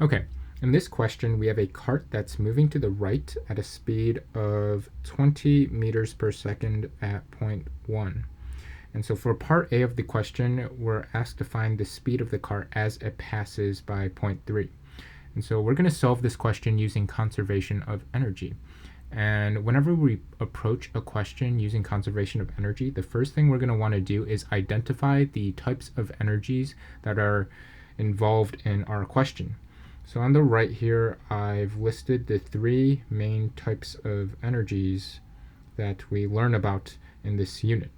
Okay, in this question, we have a cart that's moving to the right at a speed of 20 meters per second at point 1. And so for part A of the question, we're asked to find the speed of the cart as it passes by point 3. And so we're going to solve this question using conservation of energy. And whenever we approach a question using conservation of energy, the first thing we're going to want to do is identify the types of energies that are involved in our question. So on the right here, I've listed the 3 main types of energies that we learn about in this unit.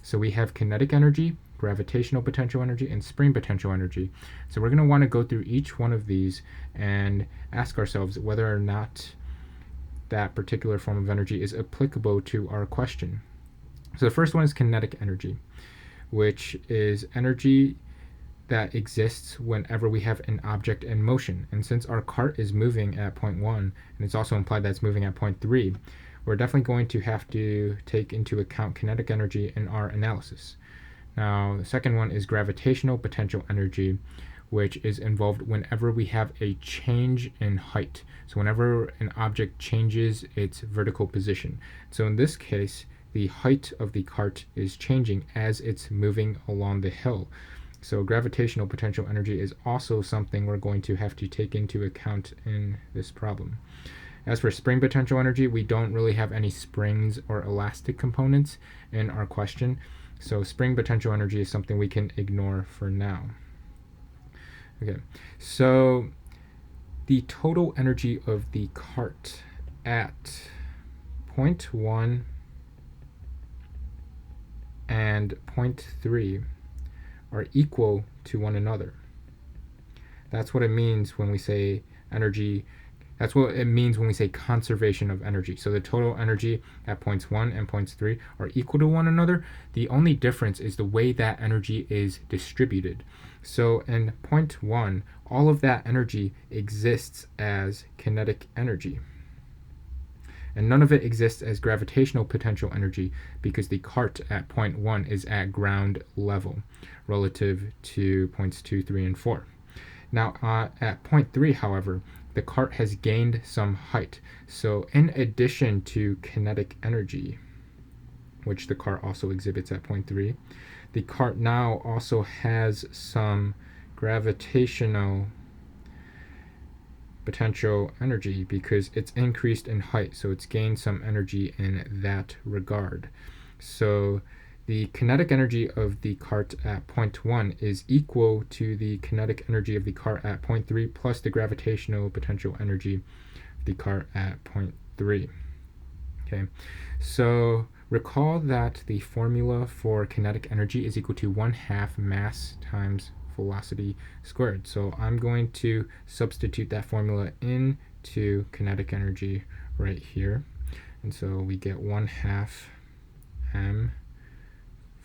So we have kinetic energy, gravitational potential energy, and spring potential energy. So we're going to want to go through each one of these and ask ourselves whether or not that particular form of energy is applicable to our question. So the first one is kinetic energy, which is energy that exists whenever we have an object in motion. And since our cart is moving at point 1, and it's also implied that it's moving at point 3, we're definitely going to have to take into account kinetic energy in our analysis. Now, the second one is gravitational potential energy, which is involved whenever we have a change in height. So whenever an object changes its vertical position. So in this case, the height of the cart is changing as it's moving along the hill. So gravitational potential energy is also something we're going to have to take into account in this problem. As for spring potential energy, we don't really have any springs or elastic components in our question. So spring potential energy is something we can ignore for now. Okay, so the total energy of the cart at point 1 and point 3 are equal to one another. That's what it means when we say energy. That's what it means when we say conservation of energy. So the total energy at points 1 and points 3 are equal to one another. The only difference is the way that energy is distributed. So in point 1, all of that energy exists as kinetic energy. And none of it exists as gravitational potential energy because the cart at point 1 is at ground level relative to points 2, 3, and 4. Now at point 3, however, the cart has gained some height. So in addition to kinetic energy, which the cart also exhibits at point 3, the cart now also has some gravitational potential energy because it's increased in height, so it's gained some energy in that regard. So the kinetic energy of the cart at point 1 is equal to the kinetic energy of the cart at point 3 plus the gravitational potential energy of the cart at point 3. Okay, so recall that the formula for kinetic energy is equal to 1/2 mass times velocity squared. So I'm going to substitute that formula into kinetic energy right here. And so we get 1/2 m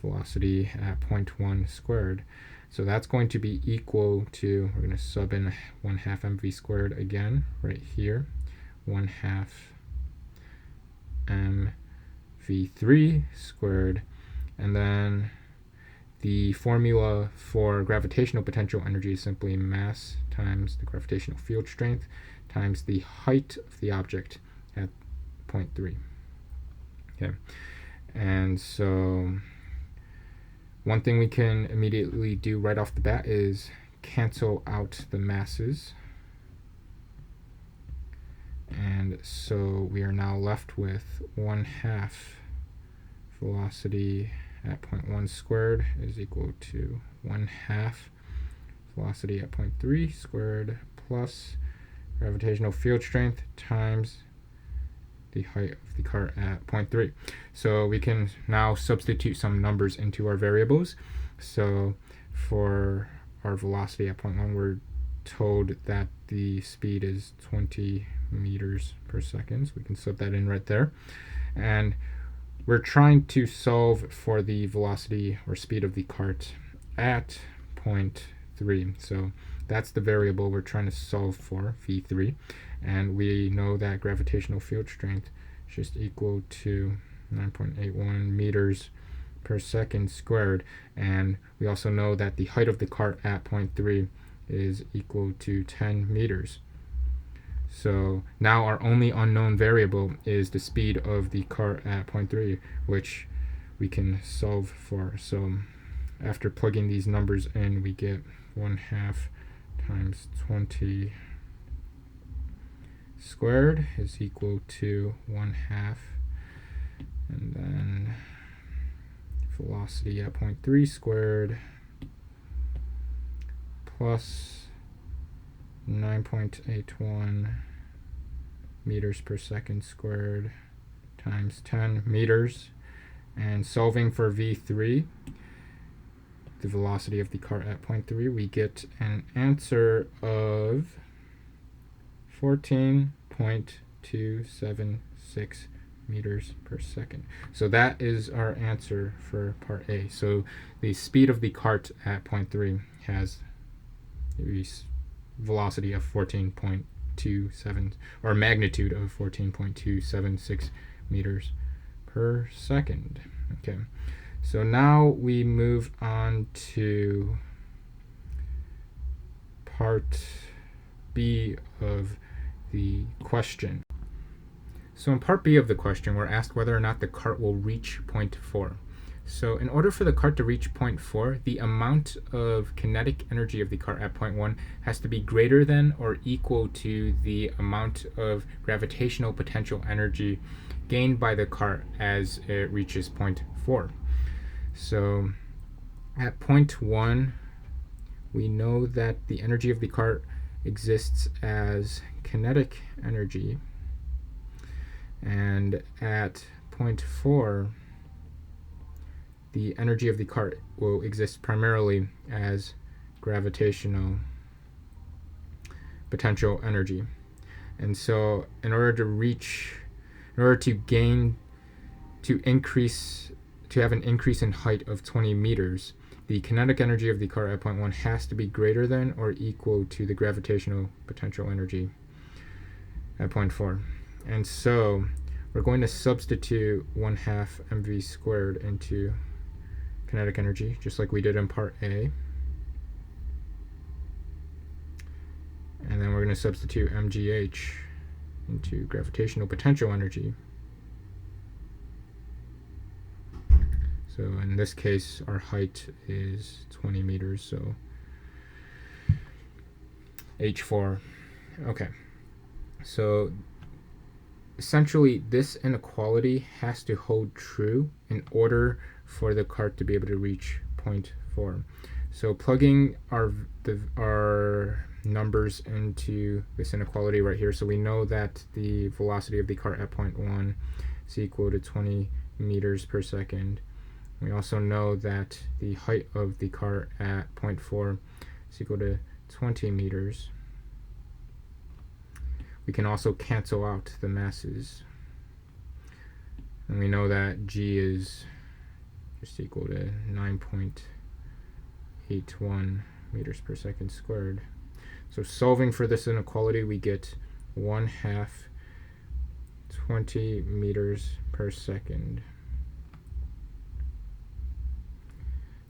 velocity at point 1 squared. So that's going to be equal to, we're going to sub in 1/2 mv squared again right here, 1/2 mv3 squared, and then the formula for gravitational potential energy is simply mass times the gravitational field strength times the height of the object at point 3. Okay, and so one thing we can immediately do right off the bat is cancel out the masses. And so we are now left with 1/2 velocity at point 1 squared is equal to 1/2 velocity at point 3 squared plus gravitational field strength times the height of the cart at point 3. So we can now substitute some numbers into our variables. So for our velocity at point 1, we're told that the speed is 20 meters per second. So we can sub that in right there. And we're trying to solve for the velocity or speed of the cart at point 3. So that's the variable we're trying to solve for, v3. And we know that gravitational field strength is just equal to 9.81 meters per second squared. And we also know that the height of the cart at point 3 is equal to 10 meters. So now our only unknown variable is the speed of the cart at point 3, which we can solve for. So after plugging these numbers in, we get 1/2 times 20 squared is equal to 1/2, and then velocity at point 3 squared plus 9.81 meters per second squared times 10 meters. And solving for v3, the velocity of the cart at point 3, we get an answer of 14.276 meters per second. So that is our answer for part A. So the speed of the cart at point 3 has the velocity of 14.27, or magnitude of 14.276 meters per second. Okay, so now we move on to part B of the question. So in part B of the question, we're asked whether or not the cart will reach point 4. So in order for the cart to reach point 4, the amount of kinetic energy of the cart at point 1 has to be greater than or equal to the amount of gravitational potential energy gained by the cart as it reaches point 4. So at point 1, we know that the energy of the cart exists as kinetic energy, and at point 4, the energy of the cart will exist primarily as gravitational potential energy. And so in order to have an increase in height of 20 meters, the kinetic energy of the cart at point 1 has to be greater than or equal to the gravitational potential energy at point 4. And so we're going to substitute 1/2 mv squared into kinetic energy, just like we did in part A. And then we're going to substitute mgh into gravitational potential energy. So in this case, our height is 20 meters, so h4. Okay, so essentially this inequality has to hold true in order for the cart to be able to reach point 4. So plugging our numbers into this inequality right here, so we know that the velocity of the cart at point 1 is equal to 20 meters per second. We also know that the height of the cart at point 4 is equal to 20 meters. We can also cancel out the masses, and we know that g is just equal to 9.81 meters per second squared. So solving for this inequality, we get 1/2 20 meters per second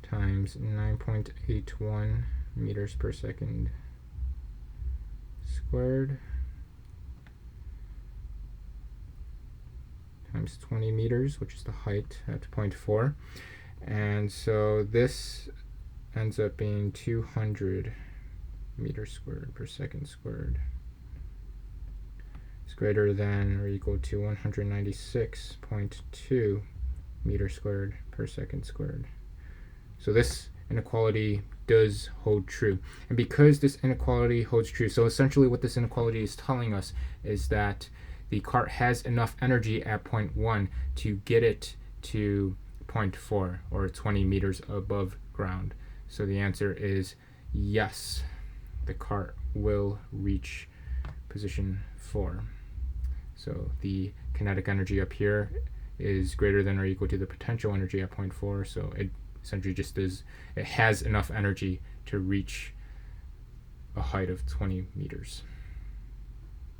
times 9.81 meters per second squared times 20 meters, which is the height at point 4. And so this ends up being 200 meters squared per second squared. It's greater than or equal to 196.2 meters squared per second squared. So this inequality does hold true. And because this inequality holds true, so essentially what this inequality is telling us is that the cart has enough energy at point 1 to get it to point 4, or 20 meters above ground. So the answer is yes, the cart will reach position 4. So the kinetic energy up here is greater than or equal to the potential energy at point 4, so it essentially just it has enough energy to reach a height of 20 meters.